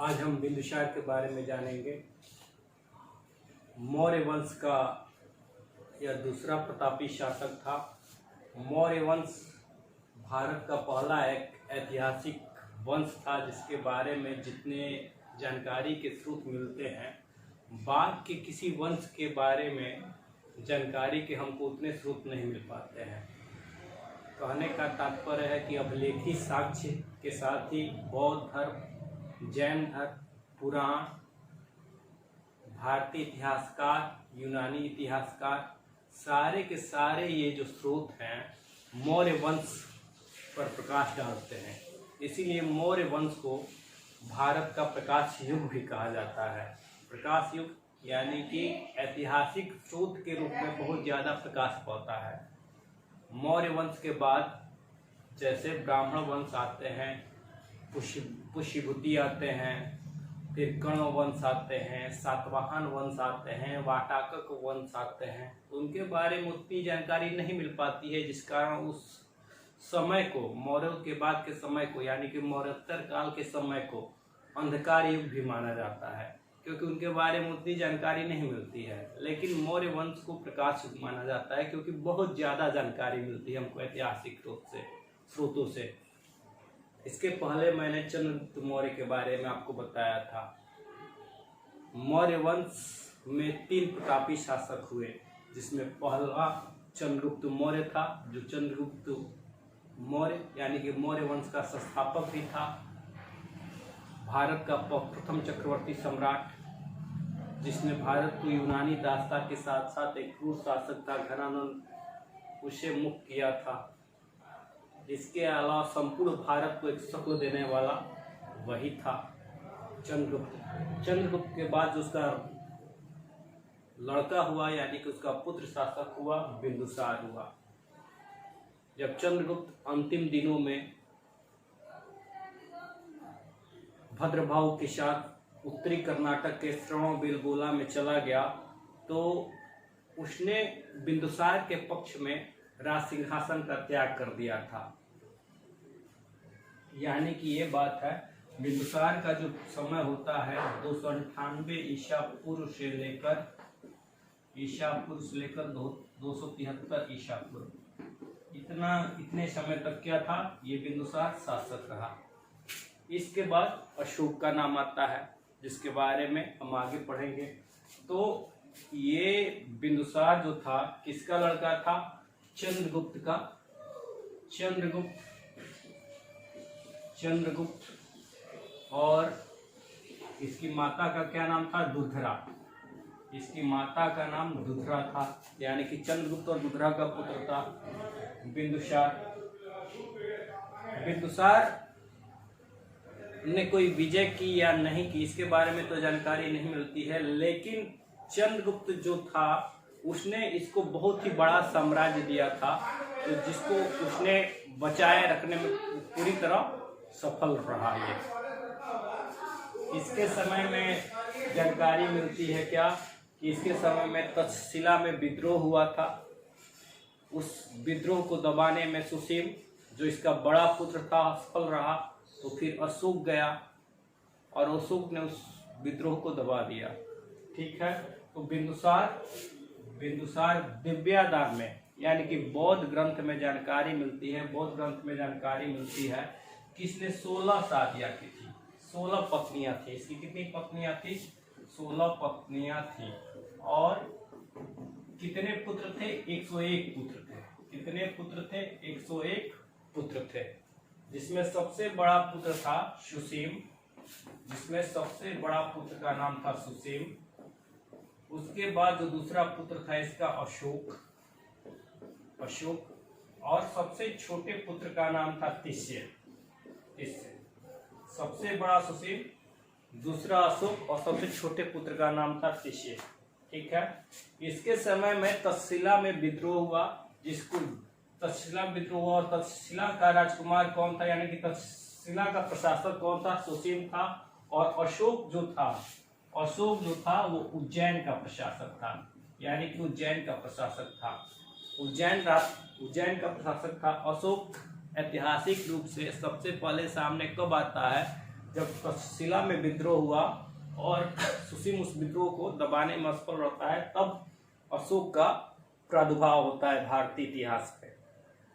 आज हम बिंदुसार के बारे में जानेंगे। मौर्य वंश का यह दूसरा प्रतापी शासक था। मौर्य वंश भारत का पहला एक ऐतिहासिक वंश था जिसके बारे में जितने जानकारी के स्रोत मिलते हैं, बाद के किसी वंश के बारे में जानकारी के हमको उतने स्रोत नहीं मिल पाते हैं। कहने का तात्पर्य है कि अभिलेखी साक्ष्य के साथ ही बौद्ध धर्म, जैन धर्म, पुराण, भारतीय इतिहासकार, यूनानी इतिहासकार, सारे के सारे ये जो स्रोत हैं मौर्य वंश पर प्रकाश डालते हैं। इसीलिए मौर्य वंश को भारत का प्रकाश युग भी कहा जाता है। प्रकाश युग यानी कि ऐतिहासिक स्रोत के रूप में बहुत ज़्यादा प्रकाश पाता है। मौर्य वंश के बाद जैसे ब्राह्मण वंश आते हैं, पुष्यभूति आते हैं, फिर कर्ण वंश आते हैं, सातवाहन वंश आते हैं, वाटाकक वंश आते हैं। उनके बारे में उतनी जानकारी नहीं मिल पाती है, जिस कारण उस समय को, मौर्यों के बाद के समय को यानी कि मौर्योत्तर काल के समय को अंधकार युग भी माना जाता है, क्योंकि उनके बारे में उतनी जानकारी नहीं मिलती है। लेकिन मौर्य वंश को प्रकाश युग माना जाता है क्योंकि बहुत ज़्यादा जानकारी मिलती है हमको ऐतिहासिक स्रोतों से। इसके पहले मैंने चंद्रगुप्त मौर्य के बारे में आपको बताया था। मौर्य वंश में 3 प्रतापी शासक हुए, जिसमें पहला चंद्रगुप्त मौर्य था, जो चंद्रगुप्त मौर्य यानी कि मौर्य वंश का संस्थापक भी था, भारत का प्रथम चक्रवर्ती सम्राट, जिसने भारत को यूनानी दासता के साथ साथ एक क्रूर शासक था घनानंद, उसे मुक्त किया था। इसके अलावा संपूर्ण भारत को एक शक्ल देने वाला वही था चंद्रगुप्त। चंद्रगुप्त के बाद जो उसका लड़का हुआ यानी कि उसका पुत्र शासक हुआ, बिंदुसार हुआ। जब चंद्रगुप्त अंतिम दिनों में भद्रभाव के साथ उत्तरी कर्नाटक के श्रवणबेलगोला में चला गया, तो उसने बिंदुसार के पक्ष में राज सिंहासन का त्याग कर दिया था। यानी कि ये बात है, बिंदुसार का जो समय होता है 298 ईसा पूर्व से लेकर 273 ईसा पूर्व, इतने समय तक क्या था, ये बिंदुसार शासक रहा। इसके बाद अशोक का नाम आता है, जिसके बारे में हम आगे पढ़ेंगे। तो ये बिंदुसार जो था किसका लड़का था? चंद्रगुप्त का। चंद्रगुप्त और इसकी माता का क्या नाम था? दुधरा। इसकी माता का नाम दुधरा था, यानी कि चंद्रगुप्त और दुधरा का पुत्र था बिंदुसार। बिंदुसार ने कोई विजय की या नहीं की, इसके बारे में तो जानकारी नहीं मिलती है, लेकिन चंद्रगुप्त जो था उसने इसको बहुत ही बड़ा साम्राज्य दिया था, तो जिसको उसने बचाए रखने में पूरी तरह सफल रहा। ये इसके समय में जानकारी मिलती है क्या कि इसके समय में तक्षशिला में विद्रोह हुआ था। उस विद्रोह को दबाने में सुसीम, जो इसका बड़ा पुत्र था, सफल रहा। तो फिर अशोक गया और अशोक ने उस विद्रोह को दबा दिया। ठीक है, तो बिंदुसार दिव्यादान में यानी कि बौद्ध ग्रंथ में जानकारी मिलती है, कि इसने 16 शादियां की थी, 16 पत्नियां थी। इसकी कितनी पत्नियां थी? 16 पत्नियां थी। और कितने पुत्र थे? 101 पुत्र थे। कितने पुत्र थे? 101 पुत्र थे, जिसमें सबसे बड़ा पुत्र था सुसीम, का नाम था सुसीम। उसके बाद जो दूसरा पुत्र था इसका अशोक, और सबसे छोटे पुत्र का नाम था तिष्य। सबसे बड़ा सुसीम, दूसरा अशोक और सबसे छोटे पुत्र का नाम था तिष्य। ठीक है, इसके समय में तक्षशिला में विद्रोह हुआ, और तक्षशिला का राजकुमार कौन था, यानी कि तक्षशिला का प्रशासक कौन था? सुसीम था। और अशोक जो था वो उज्जैन का प्रशासक था, यानी कि उज्जैन का प्रशासक था। अशोक ऐतिहासिक रूप से सबसे पहले सामने कब आता है? जब तक्षशिला में विद्रोह हुआ और सुसीम उस विद्रोह को दबाने में असफल रहता है, तब अशोक का प्रादुर्भाव होता है भारतीय इतिहास में,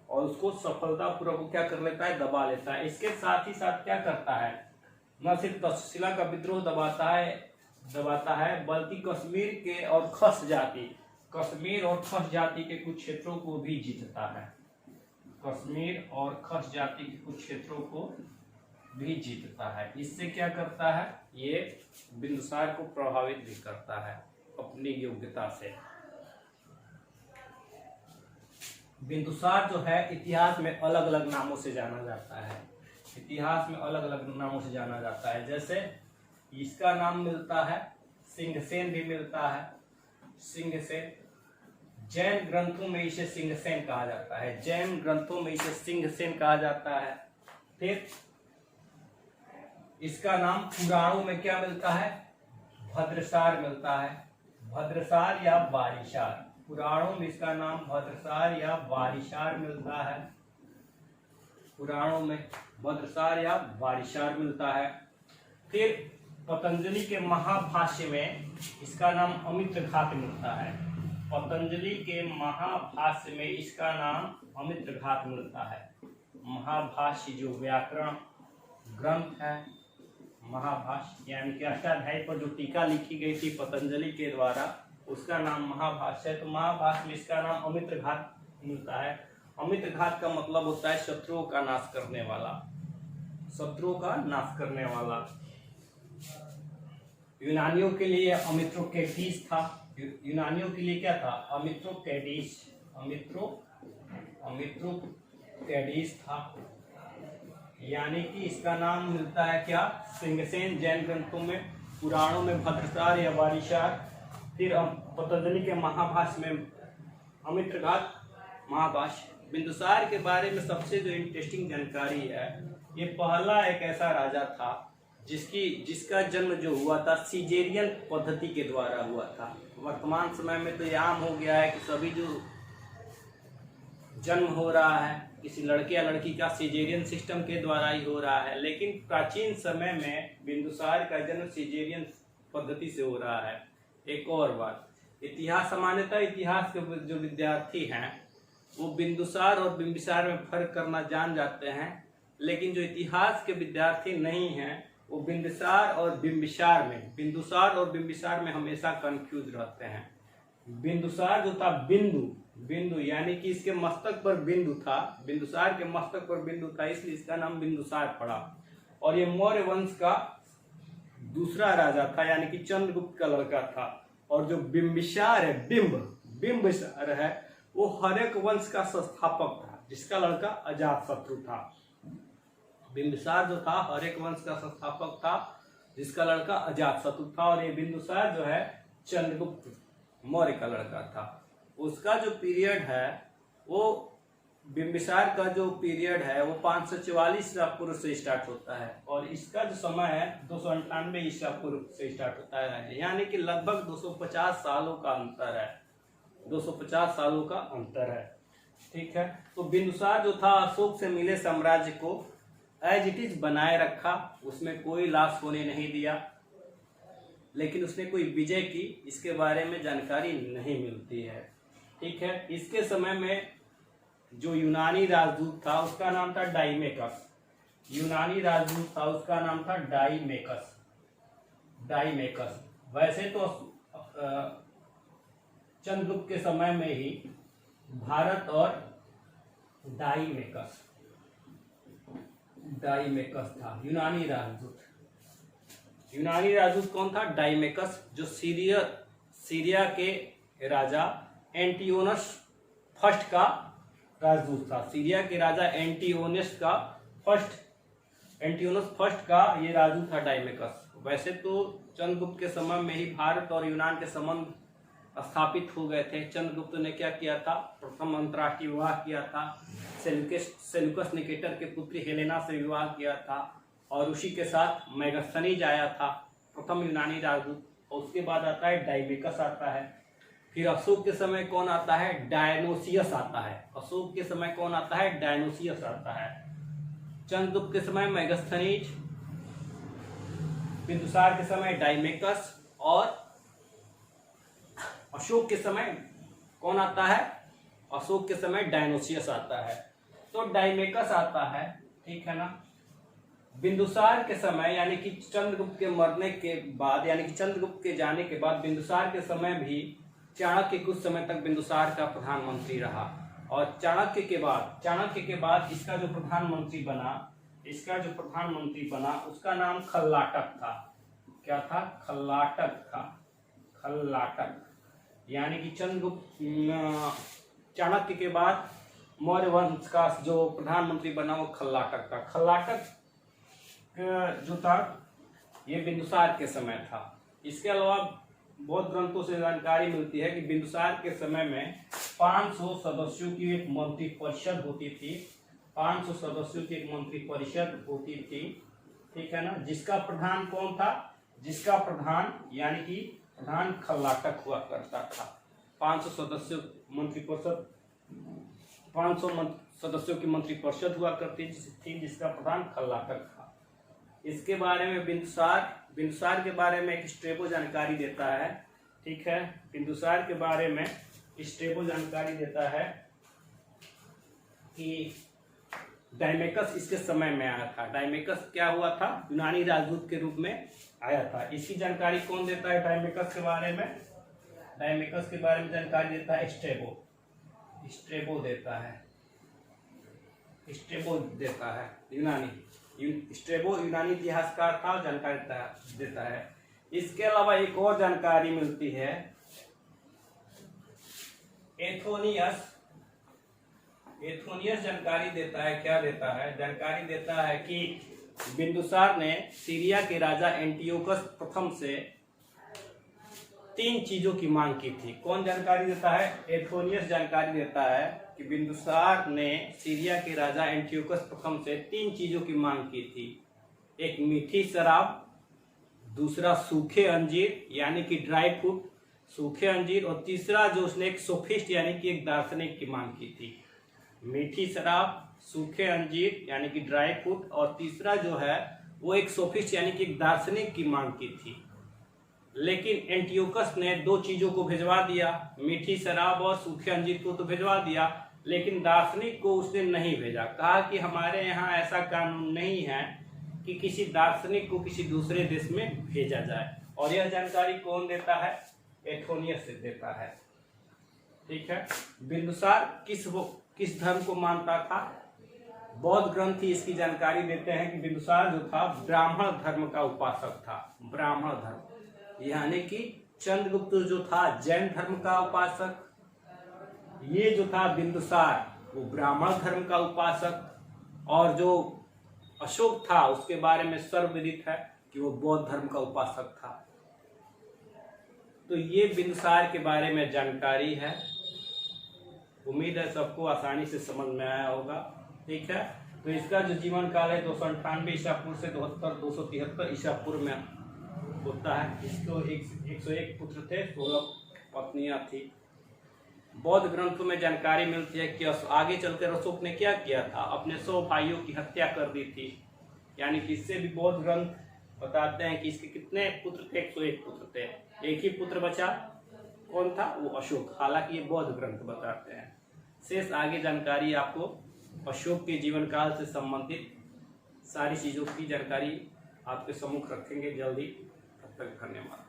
और उसको सफलतापूर्वक क्या कर लेता है, दबा लेता है। इसके साथ ही साथ क्या करता है, न सिर्फ तक्षशिला का विद्रोह दबाता है बल्कि कश्मीर और खस जाति के कुछ क्षेत्रों को भी जीतता है। कश्मीर और खस जाति के कुछ क्षेत्रों को भी जीतता है। इससे क्या करता है, ये बिंदुसार को प्रभावित भी करता है अपनी योग्यता से। बिंदुसार जो है इतिहास में अलग अलग नामों से जाना जाता है। इतिहास में अलग अलग नामों से जाना जाता है। जैसे इसका नाम मिलता है सिंहसेन भी मिलता है, सिंहसेन। जैन ग्रंथों में इसे सिंहसेन कहा जाता है, जैन ग्रंथों में इसे सिंहसेन कहा जाता है। फिर इसका नाम पुराणों में क्या मिलता है, भद्रसार मिलता है, भद्रसार या वारिशार। पुराणों में इसका नाम भद्रसार या वारिशार मिलता है, पुराणों में भद्रसार या वारिशार मिलता है। फिर पतंजलि के महाभाष्य में इसका नाम अमित्रघात मिलता है, पतंजलि के महाभाष्य में इसका नाम अमित्रघात मिलता है। महाभाष्य जो व्याकरण ग्रंथ है, महाभाष्य यानी कि अष्टाध्यायी पर जो टीका लिखी गई थी पतंजलि के द्वारा, उसका नाम महाभाष्य है। तो महाभाष्य में इसका नाम अमित्रघात मिलता है। अमित्रघात का मतलब होता है शत्रुओं का नाश करने वाला, शत्रुओं का नाश करने वाला। यूनानियों के लिए अमित्रोक्लेटिस था, यूनानियों के लिए क्या था, अमित्रोक्लेटिस था। यानी कि इसका नाम मिलता है क्या, सिंहसेन। जैन ग्रंथों में, पुराणों में भद्रसार या वारिशार। फिर पतंजलि के महाभाष्य में अमित्रघात महाभाष्य। बिंदुसार के बारे में सबसे जो इंटरेस्टिंग जानकारी है, ये पहला एक ऐसा राजा था जिसका जन्म जो हुआ था सीजेरियन पद्धति के द्वारा हुआ था। वर्तमान समय में तो ये आम हो गया है कि सभी जो जन्म हो रहा है किसी लड़के या लड़की का सीजेरियन सिस्टम के द्वारा ही हो रहा है, लेकिन प्राचीन समय में बिंदुसार का जन्म सीजेरियन पद्धति से हो रहा है। एक और बात, इतिहास सामान्यतः इतिहास के जो विद्यार्थी हैं वो बिंदुसार और बिंबिसार में फर्क करना जान जाते हैं, लेकिन जो इतिहास के विद्यार्थी नहीं हैं वो बिंदुसार और बिंबिसार में हमेशा कंफ्यूज रहते हैं। बिंदुसार जो था बिंदु यानी कि इसके मस्तक पर बिंदु था, बिंदुसार के मस्तक पर बिंदु था, इसलिए इसका नाम बिंदुसार पड़ा। और ये मौर्य वंश का दूसरा राजा था, यानी कि चंद्रगुप्त का लड़का था। और जो बिंबिसार है, बिंबिसार है, वो हर्यक वंश का संस्थापक था, जिसका लड़का अजातशत्रु था। बिंबिसार जो था हर्यक वंश का संस्थापक था, जिसका लड़का अजातशत्रु था। और ये बिंदुसार जो है चंद्रगुप्त मौर्य का लड़का था। उसका जो पीरियड है वो, बिंबिसार का जो पीरियड है वो 544 ईसा पूर्व से स्टार्ट होता है, और इसका जो समय है 298 ईसा पूर्व से स्टार्ट होता है, यानी कि लगभग 250 सालों का अंतर है, 250 सालों का अंतर है। ठीक है, तो बिंदुसार जो था अशोक से मिले साम्राज्य को एज इट इज बनाए रखा, उसमें कोई लाश होने नहीं दिया, लेकिन उसने कोई विजय की इसके बारे में जानकारी नहीं मिलती है। ठीक है, इसके समय में जो यूनानी राजदूत था उसका नाम था डाइमेकस, यूनानी राजदूत था उसका नाम था डाइमेकस। वैसे तो चंद्रगुप्त के समय में ही भारत और डाइमेकस था यूनानी राजदूत। यूनानी राजदूत कौन था, डाइमेकस, जो सीरिया के राजा एंटियोनस फर्स्ट का राजदूत था। सीरिया के राजा एंटियोनस फर्स्ट का ये राजदूत था डाइमेकस। वैसे तो चंद्रगुप्त के समय में ही भारत और यूनान के संबंध स्थापित हो गए थे। चंद्रगुप्त ने क्या किया था, प्रथम अंतर्राष्ट्रीय विवाह किया था, सेल्यूकस निकेटर के पुत्री हेलेना से विवाह किया था, और उसी के साथ मेगास्थनीज आया था, प्रथम यूनानी राजदूत। और उसके बाद आता है डाइमेकस आता है। फिर अशोक के समय कौन आता है, डायनोसियस आता है। अशोक के समय कौन आता है, डायनोसियस आता है। चंद्रगुप्त के समय मेगास्थनीज, बिंदुसार के समय डायमेकस, और अशोक के समय कौन आता है? अशोक के समय डायनोसियस आता है। तो डायमेकस आता है, ठीक है ना। बिंदुसार के समय यानी कि चंद्रगुप्त के मरने के बाद, यानी कि चंद्रगुप्त के जाने के बाद बिंदुसार के समय भी चाणक्य कुछ समय तक बिंदुसार का प्रधानमंत्री रहा। और चाणक्य के बाद इसका जो प्रधानमंत्री बना उसका नाम खल्लाटक था। क्या था? खल्लाटक। यानी कि चाणक्य के बाद मौर्य वंश का जो प्रधानमंत्री बना वो खल्लाटक था। खल्लाटक जो था ये बिंदुसार के समय था। इसके अलावा बौद्ध ग्रंथों से जानकारी मिलती है कि बिंदुसार के समय में 500 सदस्यों की एक मंत्री परिषद होती थी। 500 सदस्यों की एक मंत्री परिषद होती थी, ठीक है ना। जिसका प्रधान कौन था? जिसका प्रधान यानी कि प्रधान खल्लाटक हुआ करता था। 500 सदस्यों सदस्यों की मंत्री परिषद हुआ करती थी, जिसका प्रधान खल्लाटक था। इसके बारे में बिंदुसार के बारे में एक स्ट्रेबो जानकारी देता है, ठीक है। बिंदुसार के बारे में स्ट्रेबो जानकारी देता है कि डायमेकस इसके समय में आया था। डायमेकस क्या हुआ था? यूनानी राजदूत के रूप में आया था। इसकी जानकारी कौन देता है? डायमेकस के बारे में जानकारी देता है स्ट्रेबो देता है यूनानी इतिहासकार था, जानकारी देता है। इसके अलावा एक और जानकारी मिलती है, एथोनियस जानकारी देता है। क्या देता है? जानकारी देता है कि बिंदुसार ने सीरिया के राजा एंटियोकस प्रथम से 3 चीजों की मांग की थी। कौन जानकारी देता है? एथोनियस जानकारी देता है कि बिंदुसार ने सीरिया के राजा एंटियोकस प्रथम से 3 चीजों की मांग की थी। एक मीठी शराब, दूसरा सूखे अंजीर यानी कि ड्राई फ्रूट, सूखे अंजीर, और तीसरा जो उसने एक सोफिस्ट यानी कि एक दार्शनिक की मांग की थी। मीठी शराब, सूखे अंजीर यानी कि ड्राई फ्रूट, और तीसरा जो है वो एक सोफिस्ट यानी कि एक दार्शनिक की मांग की थी। लेकिन एंटियोकस ने 2 चीजों को भिजवा दिया, मीठी शराब और सूखे अंजीर को तो भिजवा दिया, लेकिन दार्शनिक को उसने नहीं भेजा। कहा कि हमारे यहाँ ऐसा कानून नहीं है कि किसी दार्शनिक को किसी दूसरे देश में भेजा जाए। और यह जानकारी कौन देता है? एथोनियस से देता है, ठीक है। बिंदुसार किस धर्म को मानता था? बौद्ध ग्रंथ ही इसकी जानकारी देते हैं कि बिंदुसार जो था ब्राह्मण धर्म का उपासक था। ब्राह्मण धर्म यानी कि चंद्रगुप्त जो था जैन धर्म का उपासक, ये जो था बिंदुसार वो ब्राह्मण धर्म का उपासक, और जो अशोक था उसके बारे में सर्वविदित है कि वो बौद्ध धर्म का उपासक था। तो ये बिंदुसार के बारे में जानकारी है। उम्मीद है सबको आसानी से समझ में आया होगा, ठीक है। तो इसका जो जीवन काल है 298 ईसा पूर्व से 273 ईसा पूर्व में होता है। इसको 101 पुत्र थे, 16 पत्नियां थी। बौद्ध ग्रंथों में जानकारी मिलती है कि आगे चलकर अशोक ने क्या किया था, अपने 100 भाइयों की हत्या कर दी थी। यानी कि इससे भी बौद्ध ग्रंथ बताते हैं कि इसके कितने पुत्र थे? 101 पुत्र थे। एक ही पुत्र बचा, कौन था? वो अशोक। हालांकि ये बौद्ध ग्रंथ बताते हैं। शेष आगे जानकारी आपको अशोक के जीवन काल से संबंधित सारी चीज़ों की जानकारी आपके सम्मुख रखेंगे जल्दी। तब तक धन्यवाद।